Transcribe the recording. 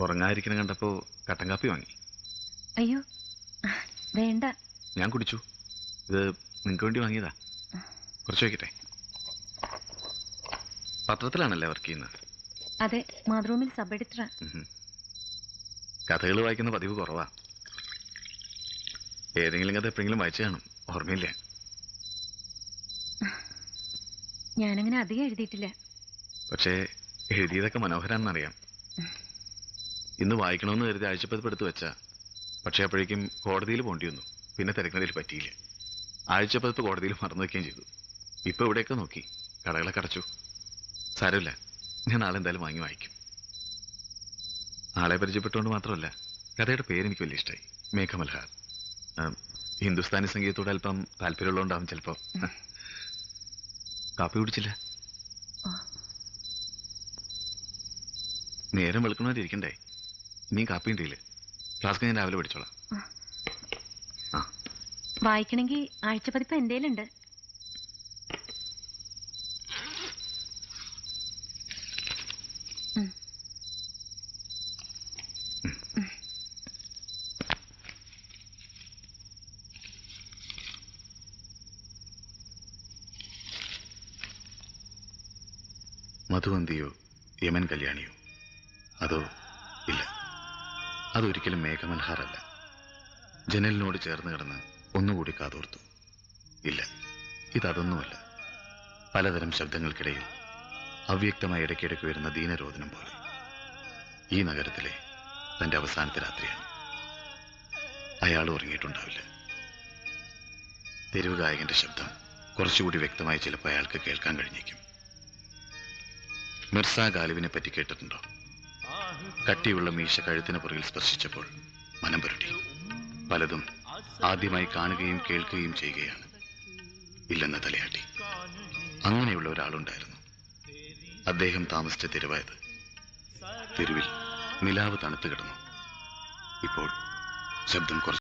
ഉറങ്ങാതിരിക്കണ കണ്ടപ്പോ കട്ടൻ കാപ്പി വാങ്ങി. അയ്യോ വേണ്ട. ഞാൻ കുടിച്ചു. ഇത് നിങ്ങൾക്ക് വേണ്ടി വാങ്ങിയതാ. കുറച്ച് വയ്ക്കട്ടെ. പത്രത്തിലാണല്ലേ വർക്ക് ചെയ്യുന്നത്? അതെ, മാതൃഭൂമിയിൽ സബ് എഡിറ്ററാ. കഥകൾ വായിക്കുന്ന പതിവ് കുറവാ. ഏതെങ്കിലും കഥ എപ്പോഴെങ്കിലും വായിച്ചു കാണും, ഓർമ്മയില്ല. ഞാനങ്ങനെ അധികം എഴുതിയിട്ടില്ല. പക്ഷേ എഴുതിയതൊക്കെ മനോഹരാണെന്നറിയാം. ഇന്ന് വായിക്കണമെന്ന് കരുതി ആഴ്ചപ്പതിപ്പെടുത്ത് വെച്ചാ, പക്ഷെ അപ്പോഴേക്കും കോടതിയിൽ പോണ്ടി വന്നു. പിന്നെ തിരക്കുന്നതിൽ പറ്റിയില്ല. ആഴ്ചപ്പതിപ്പ് കോടതിയിൽ മറന്നു വയ്ക്കുകയും ചെയ്തു. ഇപ്പൊ ഇവിടെയൊക്കെ നോക്കി, കടകളൊക്കെ അടച്ചു. സാരമില്ല, ഞാൻ നാളെ എന്തായാലും വാങ്ങി വായിക്കും. ആളെ പരിചയപ്പെട്ടുകൊണ്ട് മാത്രമല്ല, കഥയുടെ പേരെനിക്ക് വലിയ ഇഷ്ടമായി, മേഘമൽഹാർ. ഹിന്ദുസ്ഥാനി സംഗീതത്തോട് അല്പം താല്പര്യമുള്ളതുകൊണ്ടാവും ചിലപ്പോ. കാപ്പി കുടിച്ചില്ല? നേരം വെളുക്കണവരെ ഇരിക്കണ്ടേ? ഇനിയും കാപ്പി ഉണ്ടല്ലേ? ഫ്ലാസ്ക് ഞാൻ രാവിലെ പഠിച്ചോളാം. വായിക്കണമെങ്കിൽ ആഴ്ചപ്പതിപ്പ് എന്തേലുണ്ട്. മധുവന്തിയോ യമൻ കല്യാണിയോ? അതോ ഇല്ല, അതൊരിക്കലും മേഘമൽഹാറല്ല. ജനലിനോട് ചേർന്ന് കിടന്ന് ഒന്നുകൂടി കാതോർത്തു. ഇല്ല, ഇതൊന്നുമല്ല. പലതരം ശബ്ദങ്ങൾക്കിടയിൽ അവ്യക്തമായ ഇടയ്ക്കിടയ്ക്ക് വരുന്ന ദീനരോധനം പോലെ. ഈ നഗരത്തിലെ തന്റെ അവസാനത്തെ രാത്രിയാണ്. അയാൾ ഉറങ്ങിയിട്ടുണ്ടാവില്ല. തെരുവ് ഗായകന്റെ ശബ്ദം കുറച്ചുകൂടി വ്യക്തമായി ചിലപ്പോൾ അയാൾക്ക് കേൾക്കാൻ കഴിഞ്ഞേക്കും. മിർസ ഗാലിബിനെ പറ്റി കേട്ടിട്ടുണ്ടോ? കട്ടിയുള്ള മീശ കഴുത്തിന് പുറകിൽ സ്പർശിച്ചപ്പോൾ മനം പുരട്ടി. പലതും ആദ്യമായി കാണുകയും കേൾക്കുകയും ചെയ്യുകയാണ്. ഇല്ലെന്ന തലയാട്ടി. അങ്ങനെയുള്ള ഒരാളുണ്ടായിരുന്നു. അദ്ദേഹം താമസിച്ച തെരുവായത്. തെരുവിൽ നിലാവ് തണുത്തു കിടന്നു. ഇപ്പോൾ ശബ്ദം കുറച്ച്